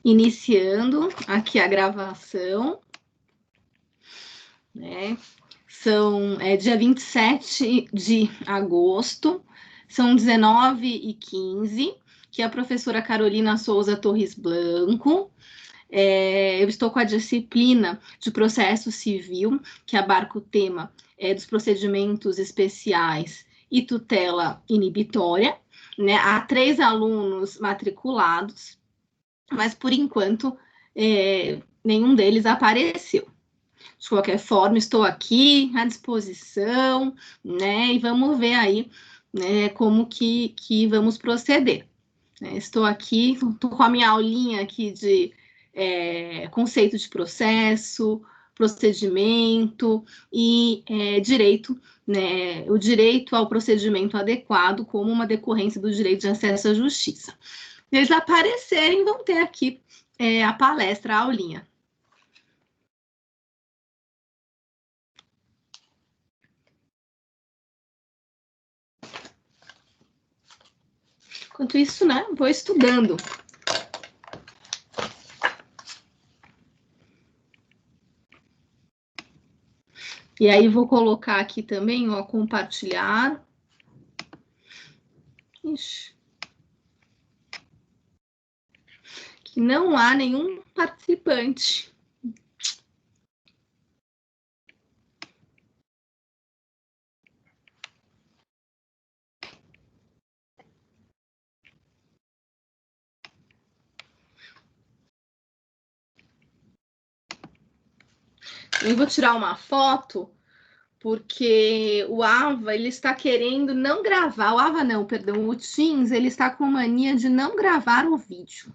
Iniciando aqui a gravação, né? É dia 27 de agosto, são 19h15, que a professora Carolina Souza Torres Blanco. Eu estou com a disciplina de processo civil, que abarca o tema dos procedimentos especiais e tutela inibitória, né? Há 3 alunos matriculados, mas por enquanto nenhum deles apareceu. De qualquer forma, estou aqui à disposição, né? E vamos ver aí, né, como que vamos proceder. Estou aqui, estou com a minha aulinha aqui de conceito de processo, procedimento e direito, né? O direito ao procedimento adequado como uma decorrência do direito de acesso à justiça. Eles aparecerem, vão ter aqui a palestra, a aulinha. Enquanto isso, né, vou estudando. E aí vou colocar aqui também, ó, compartilhar. Ixi. Que não há nenhum participante. Eu vou tirar uma foto, porque o Ava, ele está querendo não gravar, o Ava não, perdão, o Teams, ele está com mania de não gravar o vídeo.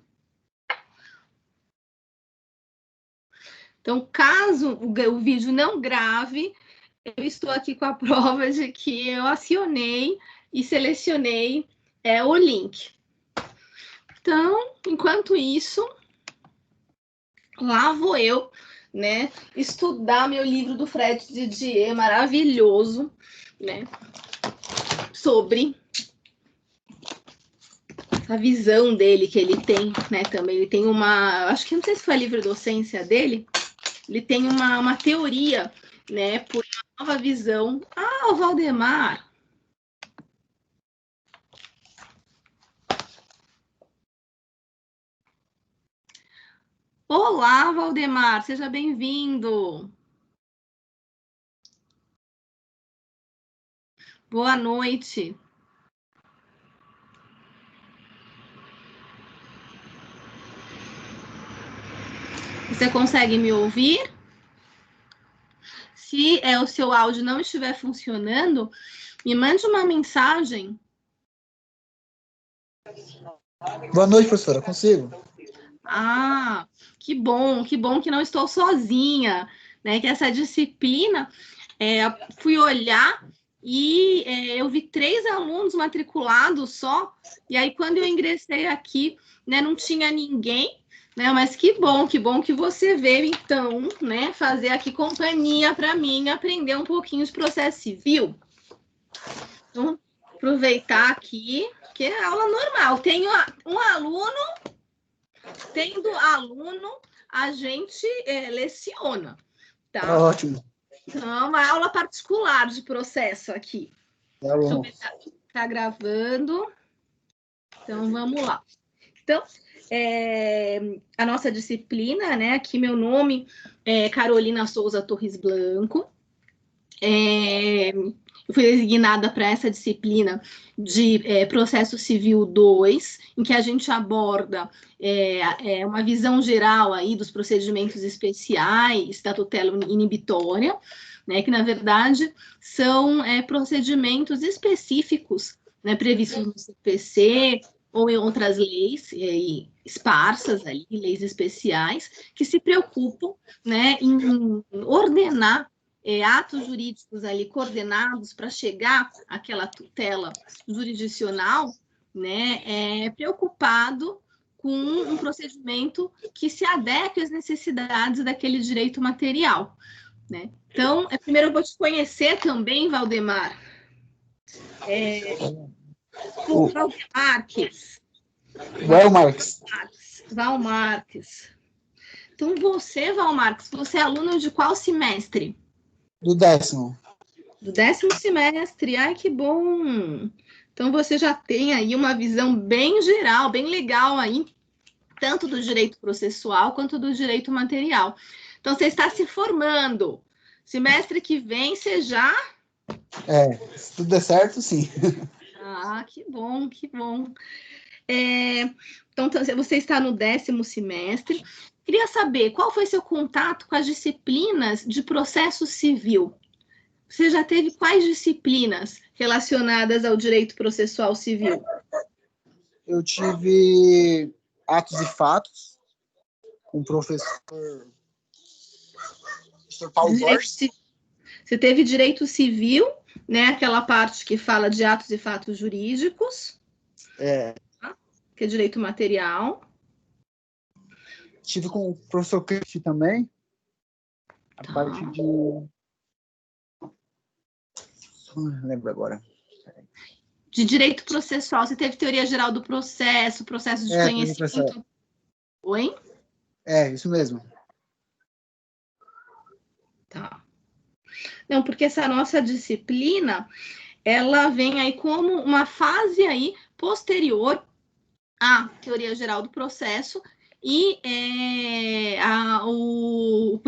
Então, caso o vídeo não grave, eu estou aqui com a prova de que eu acionei e selecionei o link. Então, enquanto isso, lá vou eu, né, estudar meu livro do Fred Didier, maravilhoso, né, sobre a visão dele que ele tem, né, também. Ele tem acho que não sei se foi a livre-docência dele, ele tem uma teoria, né, por uma nova visão. Ah, o Valdemar! Olá, Valdemar, seja bem-vindo. Boa noite. Você consegue me ouvir? Se o seu áudio não estiver funcionando, me mande uma mensagem. Boa noite, professora. Consigo? Ah, que bom que não estou sozinha, né? Que essa disciplina, fui olhar e eu vi 3 alunos matriculados só, e aí quando eu ingressei aqui, né, não tinha ninguém, né? Mas que bom que você veio, então, né, fazer aqui companhia para mim, aprender um pouquinho de processo civil. Então, aproveitar aqui, que é aula normal. Tenho um aluno. Tendo aluno, a gente leciona, tá? Ótimo. Então, uma aula particular de processo aqui. Tá bom. Tá gravando. Então, vamos lá. Então, a nossa disciplina, né? Aqui meu nome é Carolina Souza Torres Blanco. Eu fui designada para essa disciplina de Processo Civil 2, em que a gente aborda uma visão geral aí dos procedimentos especiais da tutela inibitória, né, que, na verdade, são procedimentos específicos, né, previstos no CPC ou em outras leis esparsas, ali, leis especiais, que se preocupam, né, em ordenar atos jurídicos ali coordenados para chegar àquela tutela jurisdicional, né, preocupado com um procedimento que se adeque às necessidades daquele direito material, né? Então, primeiro eu vou te conhecer também, Valdemar. O Valdemar Marques. Val Marques. Então, você, Val Marques, você é aluno de qual semestre? Do 10º. Do 10º semestre. Ai, que bom! Então, você já tem aí uma visão bem geral, bem legal aí, tanto do direito processual quanto do direito material. Então, você está se formando. Semestre que vem, você já... Se tudo der certo, sim. Ah, que bom, que bom. Então, você está no 10º semestre. Queria saber, qual foi seu contato com as disciplinas de processo civil? Você já teve quais disciplinas relacionadas ao direito processual civil? Eu tive atos e fatos com o professor Paulo Borges. Você teve direito civil, né? Aquela parte que fala de atos e fatos jurídicos, que é direito material. Tive com o professor Cristi também, a parte de... Não lembro agora. De direito processual, você teve teoria geral do processo, processo de conhecimento. Oi? Isso mesmo. Tá. Não, porque essa nossa disciplina, ela vem aí como uma fase aí posterior à teoria geral do processo e o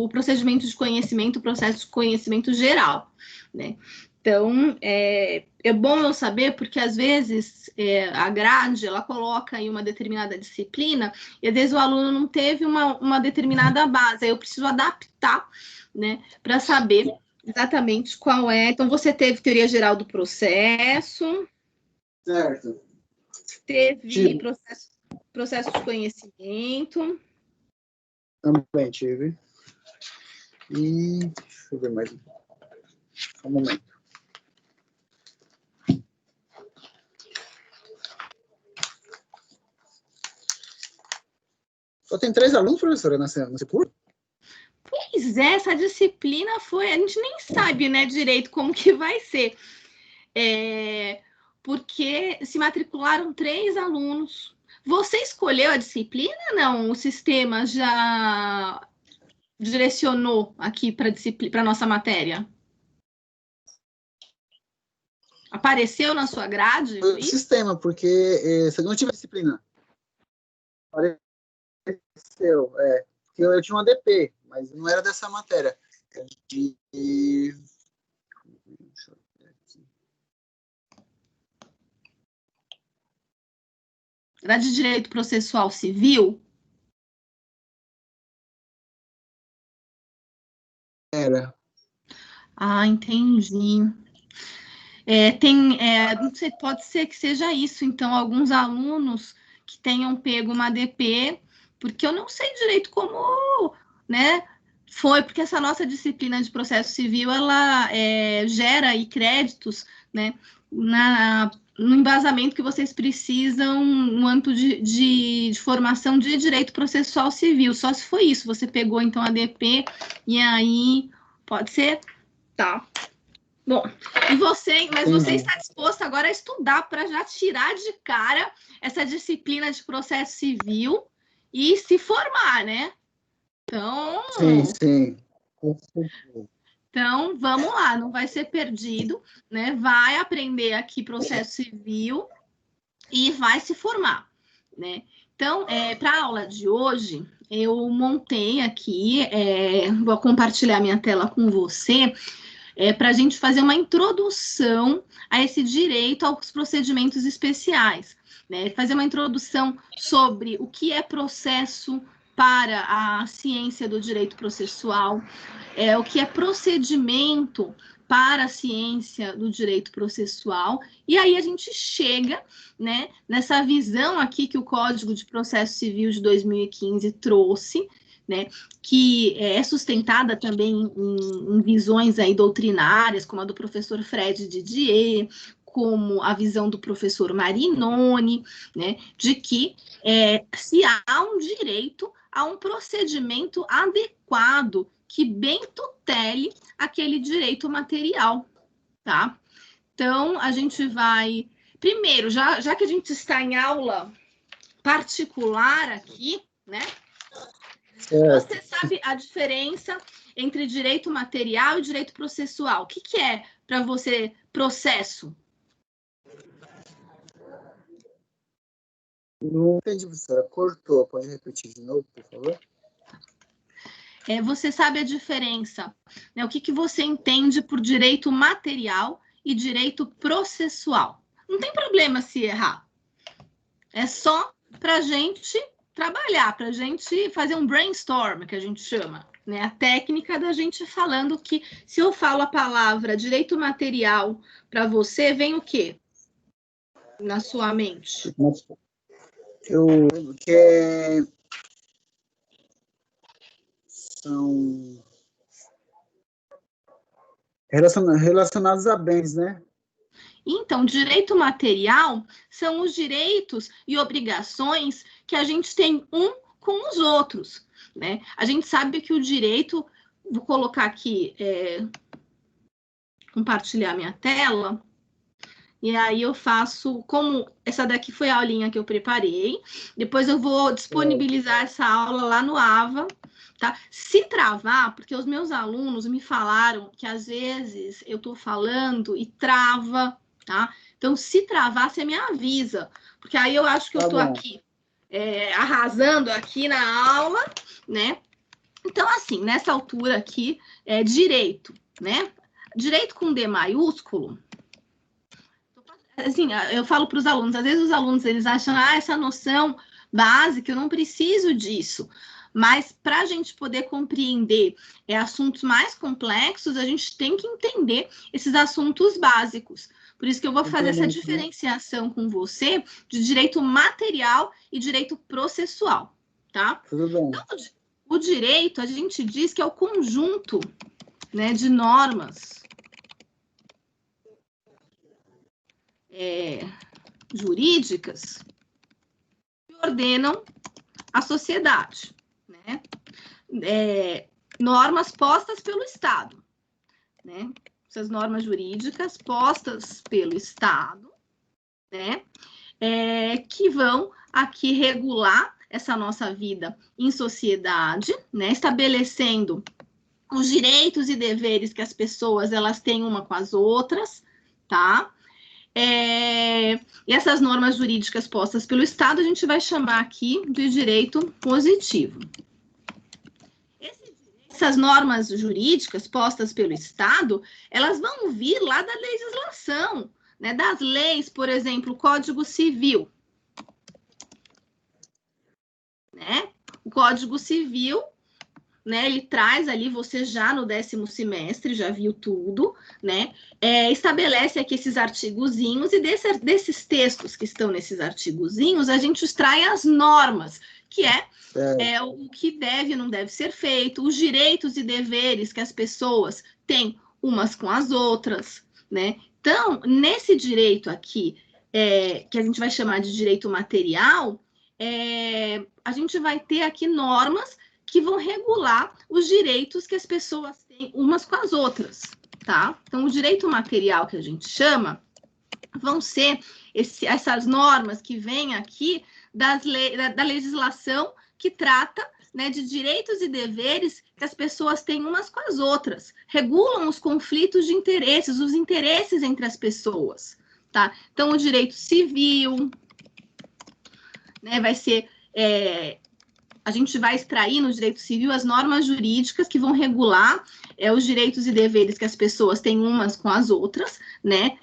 procedimento de conhecimento, o processo de conhecimento geral, né? Então, é bom eu saber, porque às vezes a grade, ela coloca aí uma determinada disciplina, e às vezes o aluno não teve uma determinada base, aí eu preciso adaptar, né, para saber exatamente qual é. Então, você teve teoria geral do processo. Certo. Teve processo de conhecimento. Também tive. E deixa eu ver mais um momento. Só tem 3 alunos, professora, nesse curso? Pois é, essa disciplina foi... A gente nem sabe, né, direito como que vai ser. Porque se matricularam 3 alunos. Você escolheu a disciplina? Não, o sistema já direcionou aqui para a nossa matéria? Apareceu na sua grade? Foi o sistema, porque você não tive disciplina. Apareceu, porque eu tinha uma DP, mas não era dessa matéria. Era de direito processual civil? Era. Ah, entendi. Não sei, pode ser que seja isso, então, alguns alunos que tenham pego uma DP, porque eu não sei direito como, né, foi, porque essa nossa disciplina de processo civil, ela gera aí créditos, né, no embasamento que vocês precisam no âmbito de formação de direito processual civil, só se foi isso, você pegou, então, a DP, e aí, pode ser? Tá. Bom, mas você está disposto agora a estudar para já tirar de cara essa disciplina de processo civil e se formar, né? Então, sim. Então, vamos lá, não vai ser perdido, né? Vai aprender aqui processo civil e vai se formar, né? Então, para a aula de hoje, eu montei aqui, vou compartilhar minha tela com você, para a gente fazer uma introdução a esse direito aos procedimentos especiais, né? Fazer uma introdução sobre o que é processo para a ciência do direito processual, o que é procedimento para a ciência do direito processual, e aí a gente chega, né, nessa visão aqui que o Código de Processo Civil de 2015 trouxe, né, que é sustentada também em visões aí doutrinárias, como a do professor Fred Didier, como a visão do professor Marinoni, né, de que se há um direito a um procedimento adequado que bem tutele aquele direito material, tá? Então, a gente vai... Primeiro, já que a gente está em aula particular aqui, né? Certo. Você sabe a diferença entre direito material e direito processual? O que é para você processo? Não entendi, professora. Cortou. Pode repetir de novo, por favor? Você sabe a diferença, né? O que você entende por direito material e direito processual? Não tem problema se errar. É só para a gente trabalhar, para a gente fazer um brainstorm, que a gente chama, né? A técnica da gente falando que, se eu falo a palavra direito material para você, vem o quê na sua mente? Eu lembro que são relacionados a bens, né? Então, direito material são os direitos e obrigações que a gente tem um com os outros, né? A gente sabe que o direito, vou colocar aqui, compartilhar minha tela, e aí eu faço, como essa daqui foi a aulinha que eu preparei, depois eu vou disponibilizar essa aula lá no AVA, tá? Se travar, porque os meus alunos me falaram que às vezes eu tô falando e trava, tá? Então, se travar, você me avisa, porque aí eu acho que eu tô aqui arrasando aqui na aula, né? Então, assim, nessa altura aqui, direito, né? Direito com D maiúsculo, assim, eu falo para os alunos, às vezes os alunos, eles acham, essa noção básica, eu não preciso disso. Mas para a gente poder compreender assuntos mais complexos, a gente tem que entender esses assuntos básicos. Por isso que eu vou fazer essa diferenciação com você de direito material e direito processual, tá? Tudo bem. Então, o direito, a gente diz que é o conjunto, né, de normas jurídicas que ordenam a sociedade, né? Normas postas pelo Estado, né? Essas normas jurídicas postas pelo Estado, né? Que vão aqui regular essa nossa vida em sociedade, né? Estabelecendo os direitos e deveres que as pessoas elas têm uma com as outras, tá? E essas normas jurídicas postas pelo Estado, a gente vai chamar aqui de direito positivo. Essas normas jurídicas postas pelo Estado, elas vão vir lá da legislação, né, das leis, por exemplo, o Código Civil. Né? O Código Civil, né, ele traz ali, você já no 10º semestre, já viu tudo, né, estabelece aqui esses artigozinhos, e desses textos que estão nesses artigozinhos, a gente extrai as normas, que o que deve e não deve ser feito, os direitos e deveres que as pessoas têm umas com as outras, né, então, nesse direito aqui, que a gente vai chamar de direito material, a gente vai ter aqui normas que vão regular os direitos que as pessoas têm umas com as outras, tá? Então, o direito material que a gente chama vão ser essas normas que vêm aqui da legislação que trata, né, de direitos e deveres que as pessoas têm umas com as outras, regulam os conflitos de interesses, os interesses entre as pessoas, tá? Então, o direito civil, né, vai ser... a gente vai extrair no direito civil as normas jurídicas que vão regular os direitos e deveres que as pessoas têm umas com as outras, né?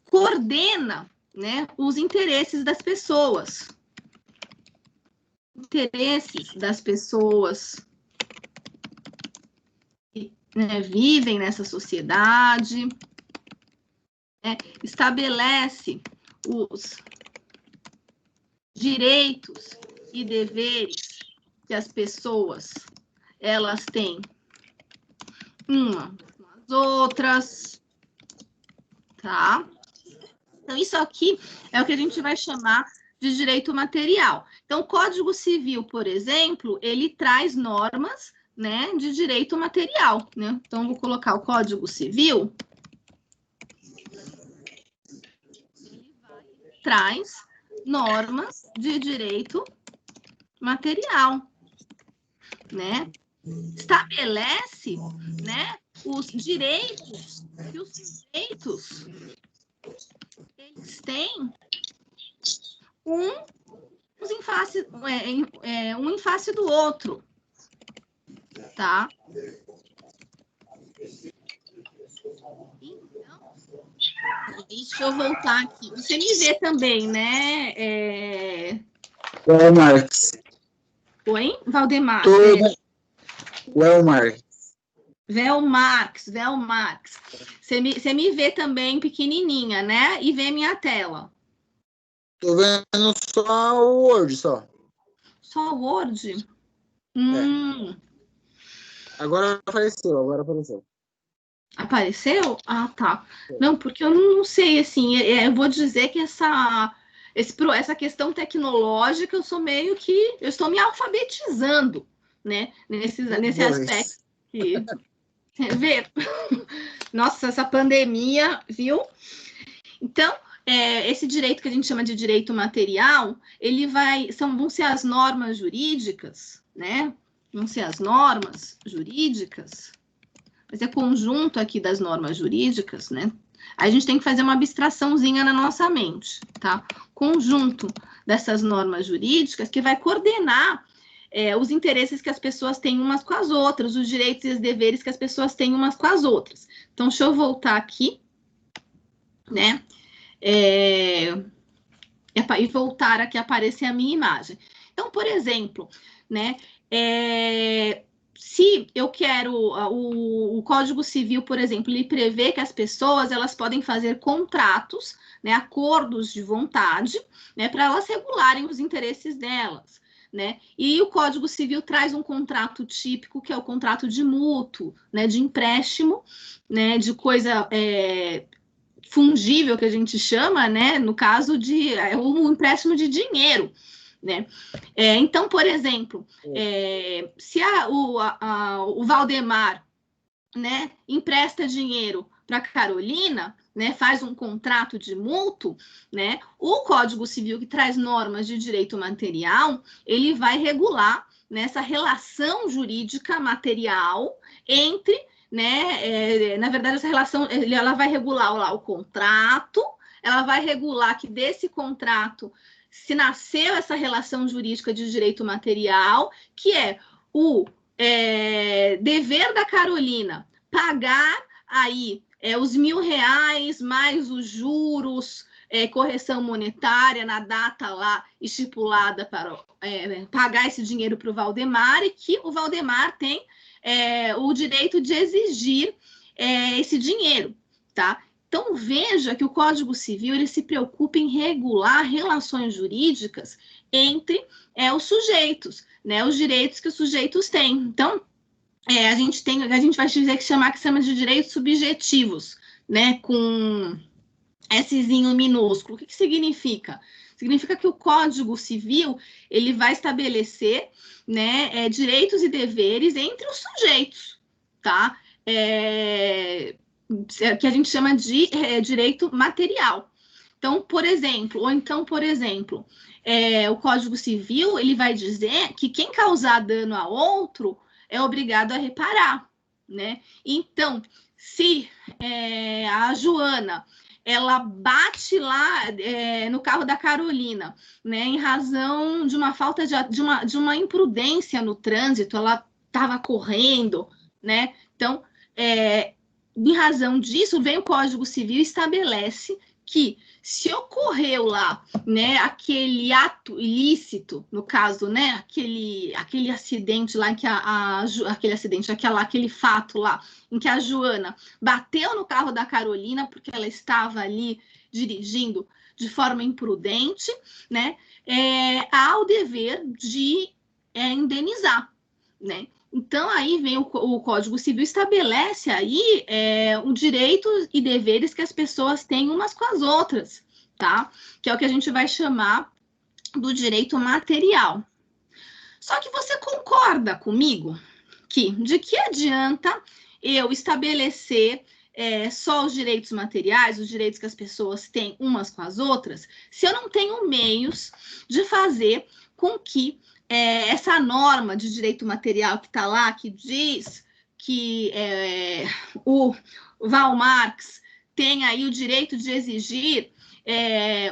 Coordena, né, os interesses das pessoas. Interesses das pessoas que, né, vivem nessa sociedade, né? Estabelece os direitos e deveres que as pessoas elas têm uma com as outras, tá? Então, isso aqui é o que a gente vai chamar de direito material. Então, o Código Civil, por exemplo, ele traz normas, né, de direito material, né? Então, vou colocar o Código Civil. Ele traz normas de direito material, né? Estabelece, né, os direitos que os sujeitos eles têm um em face do outro, tá? Então, deixa eu voltar aqui. Você me vê também, né? Marx. Oi, Valdemar. Marx. Você me vê também pequenininha, né? E vê minha tela. Tô vendo só o Word, só. Só o Word? Agora apareceu. Apareceu? Ah, tá. Não, porque eu não sei, assim, eu vou dizer que essa questão tecnológica, eu estou me alfabetizando, né, nesse aspecto. Vê? Nossa, essa pandemia, viu? Então, esse direito que a gente chama de direito material, vão ser as normas jurídicas, né? Vão ser as normas jurídicas, mas é conjunto aqui das normas jurídicas, né? A gente tem que fazer uma abstraçãozinha na nossa mente, tá? Conjunto dessas normas jurídicas que vai coordenar os interesses que as pessoas têm umas com as outras, os direitos e os deveres que as pessoas têm umas com as outras. Então, deixa eu voltar aqui, né? E voltar aqui a aparecer a minha imagem. Então, por exemplo, né? Se eu quero o Código Civil, por exemplo, ele prevê que as pessoas elas podem fazer contratos, né, acordos de vontade, né, para elas regularem os interesses delas, né? E o Código Civil traz um contrato típico que é o contrato de mútuo, né, de empréstimo, né, de coisa fungível que a gente chama, né, no caso de um empréstimo de dinheiro. Né? Então, por exemplo, se o Valdemar, né, empresta dinheiro para a Carolina, né, faz um contrato de mútuo, né, o Código Civil, que traz normas de direito material, ele vai regular nessa relação jurídica material entre, né, na verdade, essa relação, ela vai regular lá o contrato, ela vai regular que desse contrato se nasceu essa relação jurídica de direito material, que é o dever da Carolina pagar aí os R$1.000 mais os juros, correção monetária na data lá estipulada para pagar esse dinheiro para o Valdemar, e que o Valdemar tem o direito de exigir esse dinheiro, tá? Então, veja que o Código Civil ele se preocupa em regular relações jurídicas entre os sujeitos, né, os direitos que os sujeitos têm. Então, a gente vai dizer que chama de direitos subjetivos, né, com Szinho minúsculo. O que significa? Significa que o Código Civil ele vai estabelecer, né, direitos e deveres entre os sujeitos, tá? Que a gente chama de direito material. Então, por exemplo, o Código Civil ele vai dizer que quem causar dano a outro é obrigado a reparar, né? Então, se a Joana ela bate lá no carro da Carolina, né, em razão de uma falta de uma imprudência no trânsito, ela estava correndo, né? Então, em razão disso, vem o Código Civil e estabelece que se ocorreu lá, né, aquele ato ilícito, no caso, né, aquele acidente lá em que aquele fato lá em que a Joana bateu no carro da Carolina porque ela estava ali dirigindo de forma imprudente, né, há o dever de indenizar, né? Então, aí vem o Código Civil, estabelece aí o direito e deveres que as pessoas têm umas com as outras, tá? Que é o que a gente vai chamar do direito material. Só que você concorda comigo que de que adianta eu estabelecer só os direitos materiais, os direitos que as pessoas têm umas com as outras, se eu não tenho meios de fazer com que essa norma de direito material que está lá, que diz que o Karl Marx tem aí o direito de exigir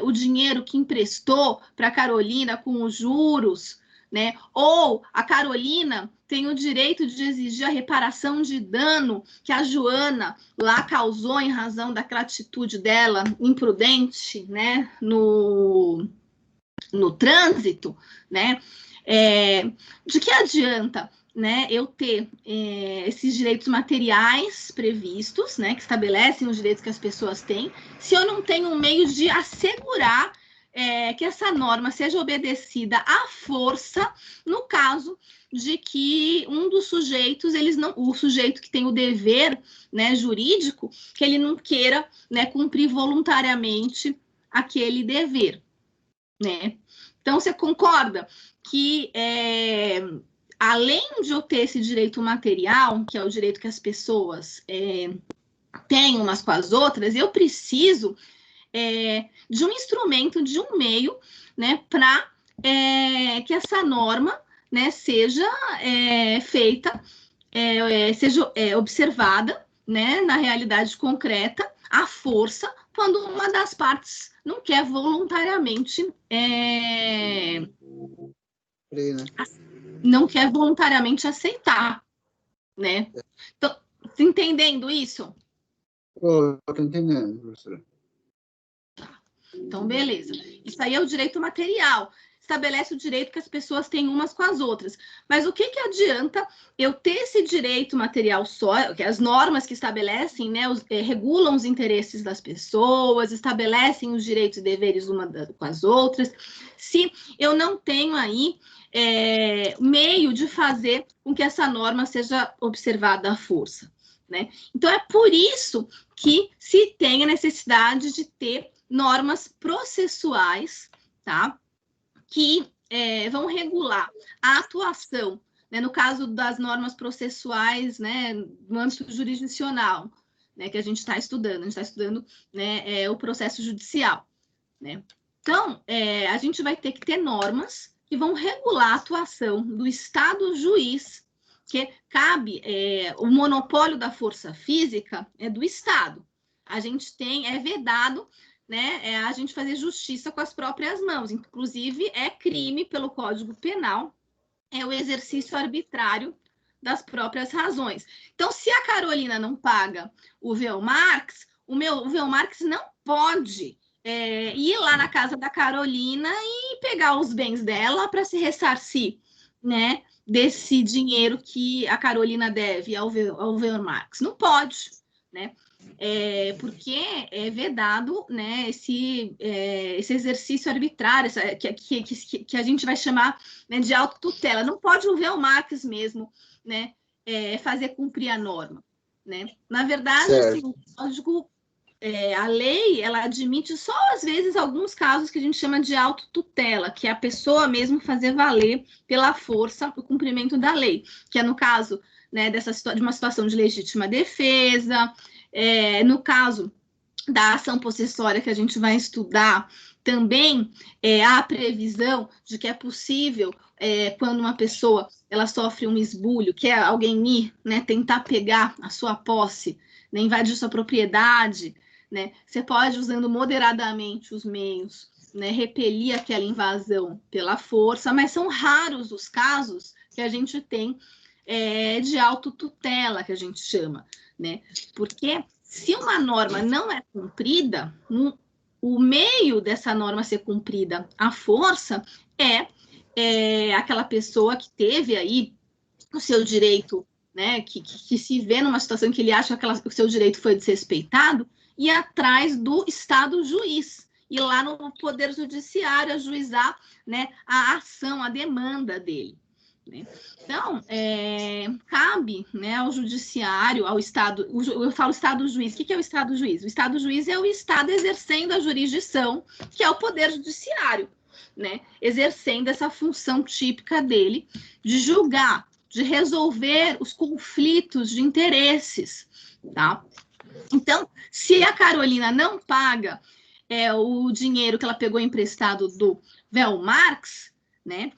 o dinheiro que emprestou para a Carolina com os juros, né? Ou a Carolina tem o direito de exigir a reparação de dano que a Joana lá causou em razão daquela atitude dela imprudente, né? No trânsito, né? De que adianta, né, eu ter esses direitos materiais previstos, né, que estabelecem os direitos que as pessoas têm, se eu não tenho um meio de assegurar que essa norma seja obedecida à força, no caso de que um dos sujeitos, o sujeito que tem o dever, né, jurídico, que ele não queira, né, cumprir voluntariamente aquele dever, né? Então, você concorda que além de eu ter esse direito material, que é o direito que as pessoas têm umas com as outras, eu preciso de um instrumento, de um meio, né, para que essa norma, né, seja feita, seja observada, né, na realidade concreta, à força, quando uma das partes não quer voluntariamente não quer voluntariamente aceitar, né? Então, tá entendendo isso? Estou entendendo, professora. Então, beleza. Isso aí é o direito material. Estabelece o direito que as pessoas têm umas com as outras. Mas o que adianta eu ter esse direito material só, que as normas que estabelecem, né, regulam os interesses das pessoas, estabelecem os direitos e deveres uma com as outras, se eu não tenho aí meio de fazer com que essa norma seja observada à força, né? Então, é por isso que se tem a necessidade de ter normas processuais, tá? Que vão regular a atuação, né, no caso das normas processuais, né, no âmbito jurisdicional, né, que a gente está estudando. A gente está estudando, né, o processo judicial, né? Então, a gente vai ter que ter normas que vão regular a atuação do Estado juiz, que cabe o monopólio da força física é do Estado. A gente é vedado, né, a gente fazer justiça com as próprias mãos. Inclusive, é crime pelo Código Penal, o exercício arbitrário das próprias razões. Então, se a Carolina não paga o Velmarx, o Velmarx não pode ir lá na casa da Carolina e pegar os bens dela para se ressarcir, né, desse dinheiro que a Carolina deve ao Velmarx. Não pode, né? Porque é vedado, né, esse exercício arbitrário, que a gente vai chamar, né, de autotutela. Não pode o Velmarx mesmo, né, fazer cumprir a norma, né? Na verdade, assim, o código, a lei, ela admite só, às vezes, alguns casos que a gente chama de autotutela, que é a pessoa mesmo fazer valer pela força o cumprimento da lei, que é no caso, né, de uma situação de legítima defesa, no caso da ação possessória que a gente vai estudar, também há a previsão de que é possível, quando uma pessoa ela sofre um esbulho, que é alguém ir, né, tentar pegar a sua posse, né, invadir sua propriedade, né, você pode, usando moderadamente os meios, né, repelir aquela invasão pela força, mas são raros os casos que a gente tem de autotutela, que a gente chama, né? Porque se uma norma não é cumprida, o meio dessa norma ser cumprida à força aquela pessoa que teve aí o seu direito, né, que se vê numa situação que ele acha que o seu direito foi desrespeitado, ir atrás do Estado juiz, ir lá no Poder Judiciário ajuizar, né, a ação, a demanda dele. Né? Então, cabe, né, ao judiciário, ao Estado, eu falo Estado juiz, o que é o Estado juiz? O Estado juiz é o Estado exercendo a jurisdição, que é o Poder Judiciário, né, exercendo essa função típica dele de julgar, de resolver os conflitos de interesses, tá? Então, se a Carolina não paga o dinheiro que ela pegou emprestado do Velmarx, né,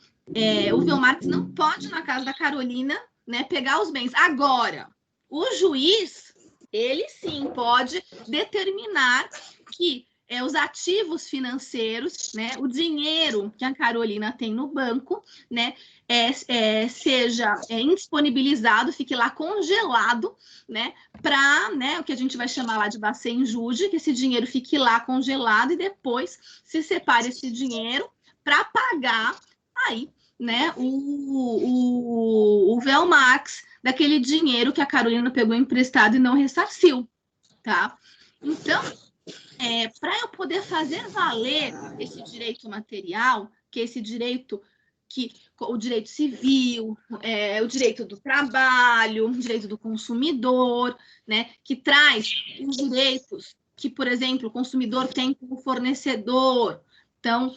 o Velmarx não pode ir na casa da Carolina, né, pegar os bens. Agora, o juiz, ele sim pode determinar que os ativos financeiros, né, o dinheiro que a Carolina tem no banco, né, seja indisponibilizado, fique lá congelado, né, para, né, o que a gente vai chamar lá de bacen-jude, que esse dinheiro fique lá congelado e depois se separe esse dinheiro para pagar aí, né, o Velmax daquele dinheiro que a Carolina pegou emprestado e não ressarciu, tá? Então, para eu poder fazer valer esse direito material, que é esse direito o direito civil, o direito do trabalho, o direito do consumidor, né, que traz os direitos que, por exemplo, o consumidor tem como fornecedor. Então,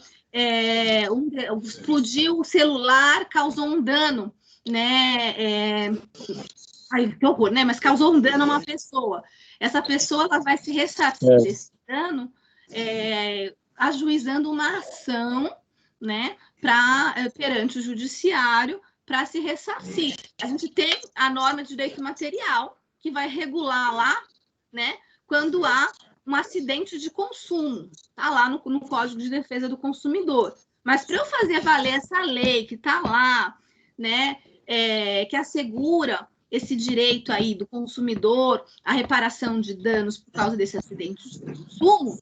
explodiu o celular, causou um dano, né? Ai, que horror, né? Mas causou um dano a uma pessoa. Essa pessoa ela vai se ressarcir desse dano ajuizando uma ação, né, perante o judiciário para se ressarcir. A gente tem a norma de direito material que vai regular lá, né, quando há um acidente de consumo, tá lá no Código de Defesa do Consumidor. Mas para eu fazer valer essa lei que está lá, né, que assegura esse direito aí do consumidor à reparação de danos por causa desse acidente de consumo,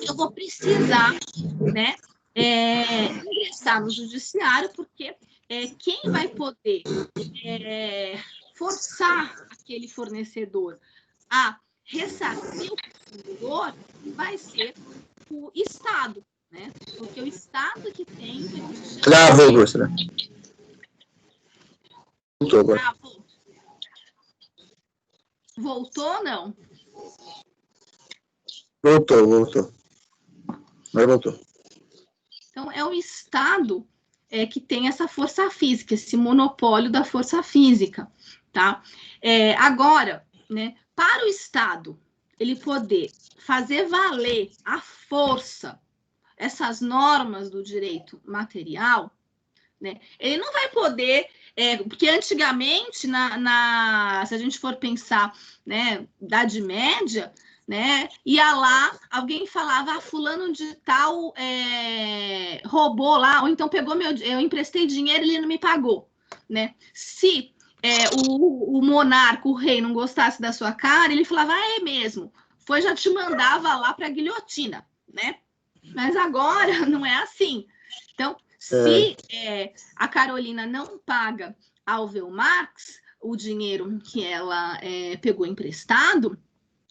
eu vou precisar, né, ingressar no judiciário, porque quem vai poder forçar aquele fornecedor a ressarcir o consumidor vai ser o Estado, né? Porque o Estado que tem... Travou, professora. Voltou agora. Voltou ou não? Voltou. Agora voltou. Então, é o Estado que tem essa força física, esse monopólio da força física, tá? Agora, né, para o Estado ele poder fazer valer a força, essas normas do direito material, né, ele não vai poder, porque antigamente, se a gente for pensar, né, Idade Média, né, ia lá, alguém falava, fulano de tal roubou lá, ou então pegou eu emprestei dinheiro e ele não me pagou, né? Se o monarca, o rei, não gostasse da sua cara, ele falava, é mesmo, já te mandava lá para a guilhotina, né? Mas agora não é assim. Então, se a Carolina não paga ao Velmarx o dinheiro que ela pegou emprestado,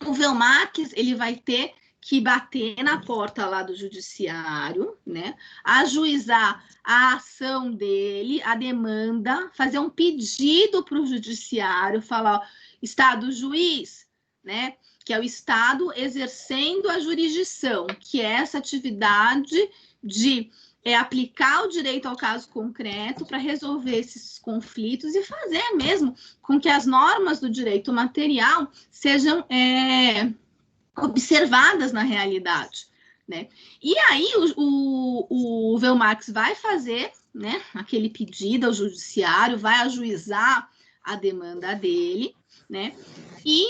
o Velmarx ele vai ter que bater na porta lá do judiciário, né? Ajuizar a ação dele, a demanda, fazer um pedido para o judiciário, falar, ó, Estado juiz, né? Que é o Estado exercendo a jurisdição, que é essa atividade de aplicar o direito ao caso concreto para resolver esses conflitos e fazer mesmo com que as normas do direito material sejam observadas na realidade, né? E aí o Velmarx vai fazer, né, aquele pedido ao judiciário, vai ajuizar a demanda dele, né? E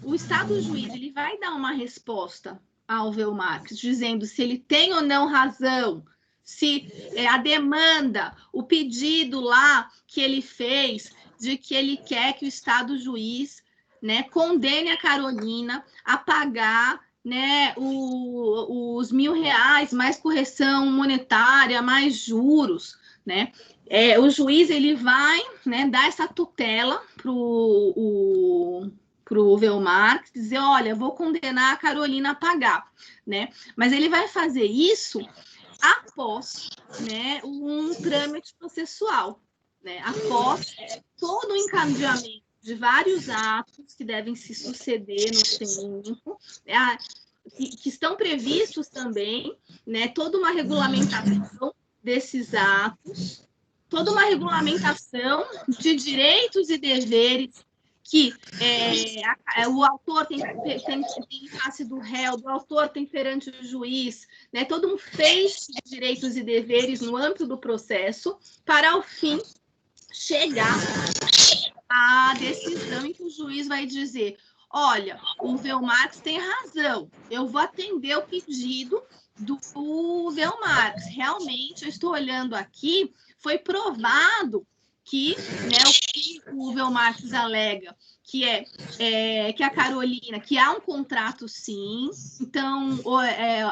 o Estado juiz ele vai dar uma resposta ao Velmarx, dizendo se ele tem ou não razão, se a demanda, o pedido lá que ele fez de que ele quer que o Estado juiz, né, condene a Carolina a pagar, né, os R$1.000 mais correção monetária, mais juros, né? O juiz ele vai, né, dar essa tutela para o Velmarx, dizer, olha, vou condenar a Carolina a pagar, né? Mas ele vai fazer isso após, né, um trâmite processual, né? Após todo o encadeamento de vários atos que devem se suceder no tempo, que estão previstos também, né, toda uma regulamentação desses atos, toda uma regulamentação de direitos e deveres que o autor tem em face do réu, o autor tem perante o juiz, né, todo um feixe de direitos e deveres no âmbito do processo, para, ao fim, chegar à decisão em que o juiz vai dizer: olha, o Velmarx tem razão, eu vou atender o pedido do Velmarx. Realmente, eu estou olhando aqui, foi provado que, né, o que o Velmarx alega, que que a Carolina, que há um contrato, sim. Então,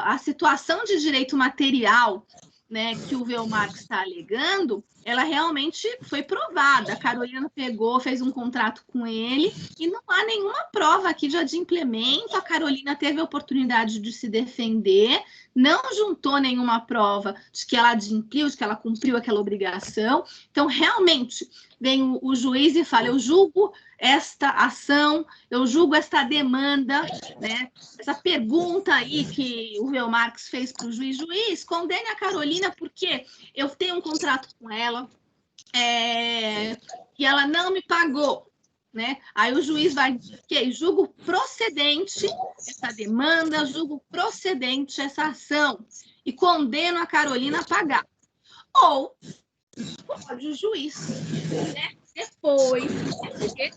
a situação de direito material, né, que o Velmarx está alegando, ela realmente foi provada. A Carolina pegou, fez um contrato com ele, e não há nenhuma prova aqui de adimplemento. A Carolina teve a oportunidade de se defender, não juntou nenhuma prova de que ela adimpliu, de que ela cumpriu aquela obrigação. Então, realmente, vem o juiz e fala: eu julgo esta ação, eu julgo esta demanda, né? Essa pergunta aí que o Velmarx fez para o juiz: juiz, condene a Carolina porque eu tenho um contrato com ela e ela não me pagou, né? Aí o juiz vai dizer: okay, julgo procedente essa demanda, julgo procedente essa ação e condeno a Carolina a pagar. Ou pode o juiz, né, depois, porque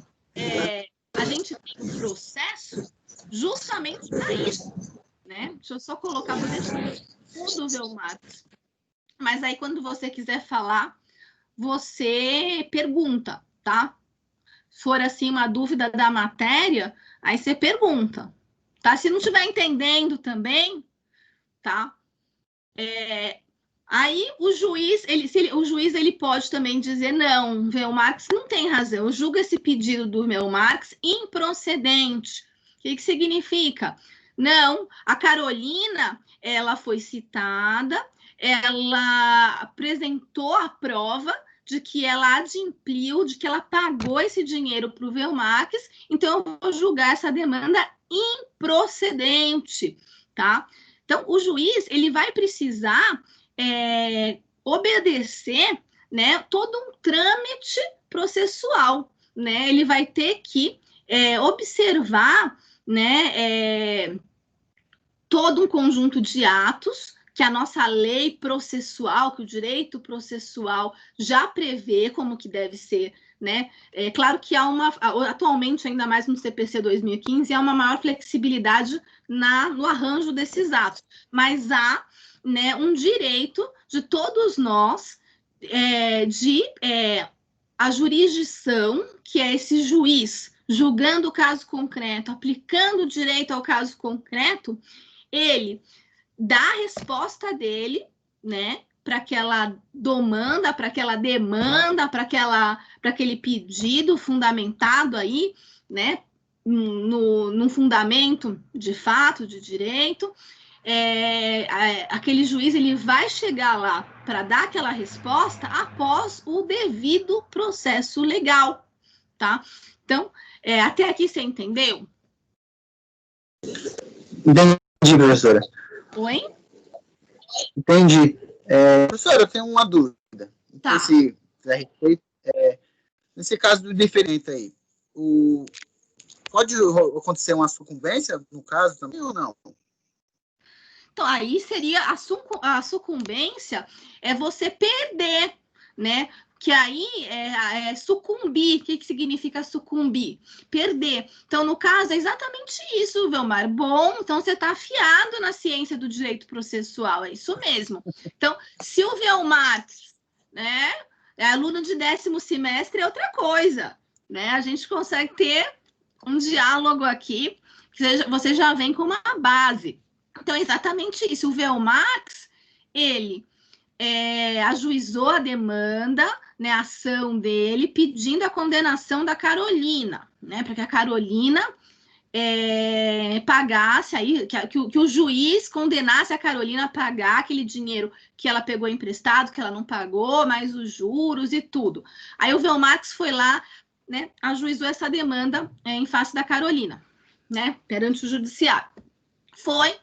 a gente tem um processo justamente para isso, né? Deixa eu só colocar, vou deixar tudo, Velmarx. Mas aí, quando você quiser falar, você pergunta, tá? Se for assim uma dúvida da matéria, aí você pergunta, tá? Se não estiver entendendo também, tá? Aí o juiz, ele pode também dizer: não, o Velmarx não tem razão, eu julgo esse pedido do Velmarx improcedente. O que significa? Não, a Carolina, ela foi citada, ela apresentou a prova de que ela adimpliu, de que ela pagou esse dinheiro para o Velmarx, então eu vou julgar essa demanda improcedente, tá? Então, o juiz, ele vai precisar obedecer, né, todo um trâmite processual, né? Ele vai ter que observar, né, todo um conjunto de atos que a nossa lei processual, que o direito processual já prevê como que deve ser, né? É claro que atualmente, ainda mais no CPC 2015, há uma maior flexibilidade no arranjo desses atos, mas há, né, um direito de todos nós a jurisdição, que é esse juiz julgando o caso concreto, aplicando o direito ao caso concreto, ele dá a resposta dele, né, para aquela demanda, para aquele pedido fundamentado aí, né, num fundamento de fato, de direito. Aquele juiz, ele vai chegar lá para dar aquela resposta após o devido processo legal, tá? Então, até aqui você entendeu? Entendi, professora. Oi? Entendi. Professora, eu tenho uma dúvida. Tá. Nesse caso do diferente aí, pode acontecer uma sucumbência no caso também ou não? Então, aí seria a sucumbência, você perder, né? Que aí sucumbir. O que significa sucumbir? Perder. Então, no caso, é exatamente isso, Velmar. Bom, então você está afiado na ciência do direito processual, é isso mesmo. Então, se o Velmarx, né, é aluno de 10º semestre, é outra coisa, né? A gente consegue ter um diálogo aqui, que você já vem com uma base. Então, é exatamente isso. O Velmarx, ele ajuizou a demanda, né, a ação dele, pedindo a condenação da Carolina, né, para que a Carolina pagasse, aí, que o juiz condenasse a Carolina a pagar aquele dinheiro que ela pegou emprestado, que ela não pagou, mais os juros e tudo. Aí o Velmarx foi lá, né, ajuizou essa demanda em face da Carolina, né, perante o judiciário. Foi.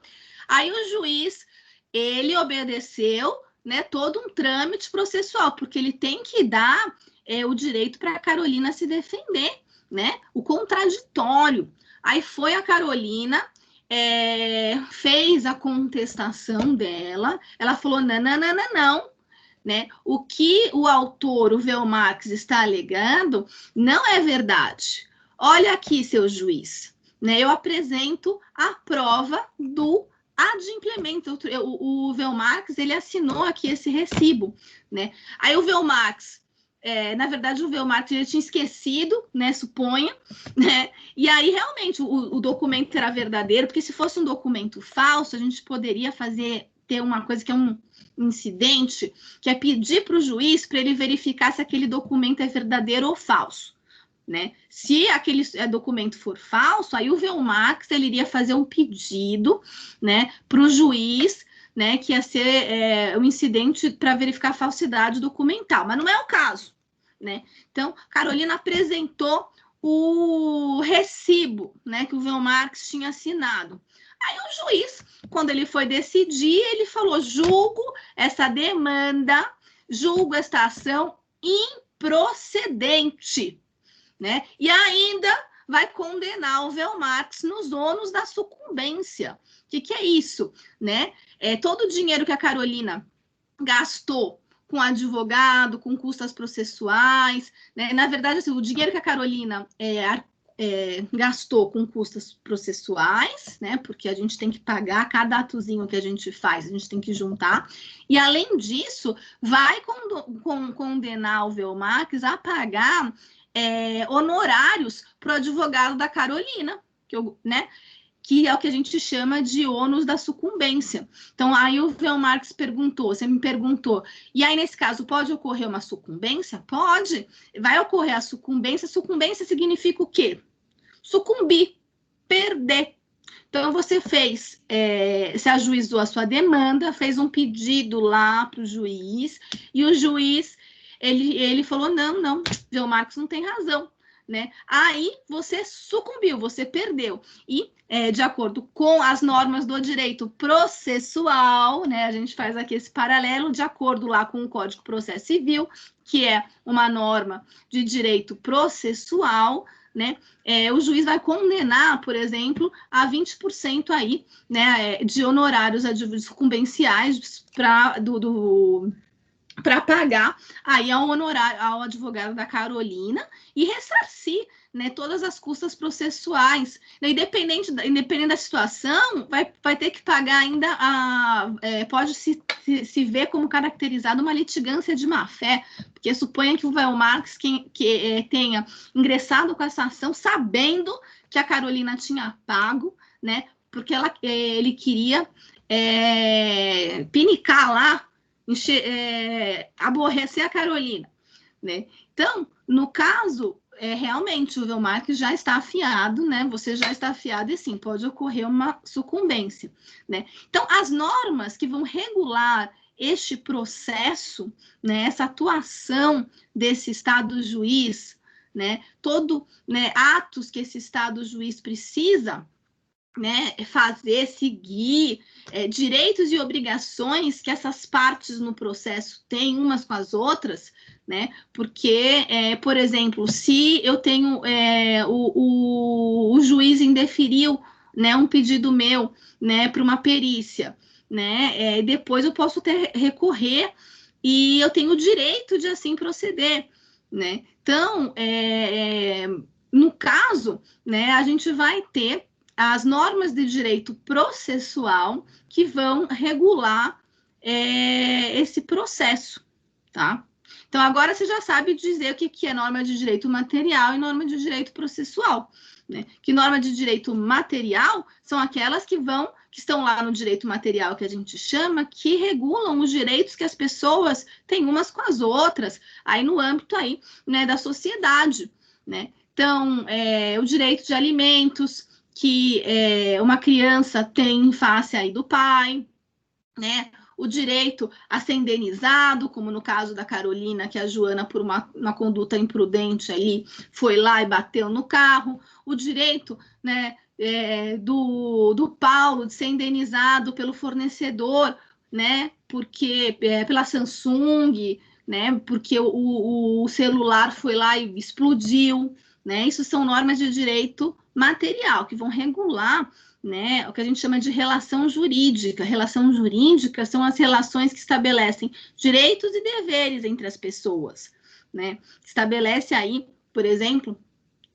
Aí o juiz, ele obedeceu, né, todo um trâmite processual, porque ele tem que dar o direito para a Carolina se defender, né? O contraditório. Aí foi a Carolina, fez a contestação dela, ela falou, não, não, não, não, não, né? O que o autor, o Velmarx, está alegando não é verdade. Olha aqui, seu juiz, né? Eu apresento a prova do adimplemento. O Velmarx, ele assinou aqui esse recibo, né? Aí o Velmarx, na verdade, o Velmarx já tinha esquecido, né? Suponha, né? E aí, realmente, o documento era verdadeiro, porque se fosse um documento falso, a gente poderia ter uma coisa que é um incidente, que é pedir para o juiz para ele verificar se aquele documento é verdadeiro ou falso, né? Se aquele documento for falso, aí o Velmarx ele iria fazer um pedido, né, para o juiz, né, que ia ser um incidente para verificar a falsidade documental, mas não é o caso, né? Então, Carolina apresentou o recibo, né, que o Velmarx tinha assinado. Aí o juiz, quando ele foi decidir, ele falou, julgo essa demanda, julgo esta ação improcedente, né? E ainda vai condenar o Velmarx nos ônus da sucumbência. O que é isso, né? Todo o dinheiro que a Carolina gastou com advogado, com custas processuais, né? Na verdade, assim, o dinheiro que a Carolina gastou com custas processuais, né? Porque a gente tem que pagar cada atozinho que a gente faz, a gente tem que juntar. E, além disso, vai condenar o Velmarx a pagar honorários para o advogado da Carolina, que é o que a gente chama de ônus da sucumbência. Então, aí o Velmarx perguntou, você me perguntou, e aí, nesse caso, pode ocorrer uma sucumbência? Pode, vai ocorrer a sucumbência. Sucumbência significa o quê? Sucumbir, perder. Então, você se ajuizou a sua demanda, fez um pedido lá para o juiz, e o juiz, ele falou, não, Velmarx não tem razão, né? Aí, você sucumbiu, você perdeu. E, de acordo com as normas do direito processual, né, a gente faz aqui esse paralelo, de acordo lá com o Código de Processo Civil, que é uma norma de direito processual, né, o juiz vai condenar, por exemplo, a 20% aí, né, de honorários sucumbenciais para pagar aí ao honorário ao advogado da Carolina e ressarcir, né, todas as custas processuais. Independente da situação, vai ter que pagar ainda pode se ver como caracterizado uma litigância de má-fé, porque suponha que o Velmarx tenha ingressado com essa ação sabendo que a Carolina tinha pago, né, porque ele queria pinicar lá, aborrecer a Carolina, né? Então, no caso, realmente o Velmarx já está afiado, né? Você já está afiado e sim, pode ocorrer uma sucumbência, né? Então, as normas que vão regular este processo, né, essa atuação desse Estado juiz, né, atos que esse Estado juiz precisa, né, fazer, seguir, direitos e obrigações que essas partes no processo têm umas com as outras, né, porque, por exemplo, se eu tenho, o juiz indeferiu, né, um pedido meu, né, para uma perícia, né, depois eu posso recorrer e eu tenho o direito de assim proceder, né, então, no caso, né, a gente vai ter as normas de direito processual que vão regular esse processo, tá? Então, agora você já sabe dizer o que é norma de direito material e norma de direito processual, né? Que norma de direito material são aquelas que estão lá no direito material que a gente chama, que regulam os direitos que as pessoas têm umas com as outras, aí no âmbito aí, né, da sociedade, né? Então, o direito de alimentos, que uma criança tem em face aí do pai, né? O direito a ser indenizado, como no caso da Carolina, que a Joana, por uma conduta imprudente ali, foi lá e bateu no carro. O direito, né, do Paulo de ser indenizado pelo fornecedor, né? Porque pela Samsung, né? Porque o celular foi lá e explodiu, né? Isso são normas de direito material, que vão regular, né, o que a gente chama de relação jurídica. Relação jurídica são as relações que estabelecem direitos e deveres entre as pessoas, né? Estabelece aí, por exemplo,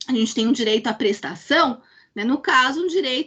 a gente tem um direito à prestação, né? No caso, um direito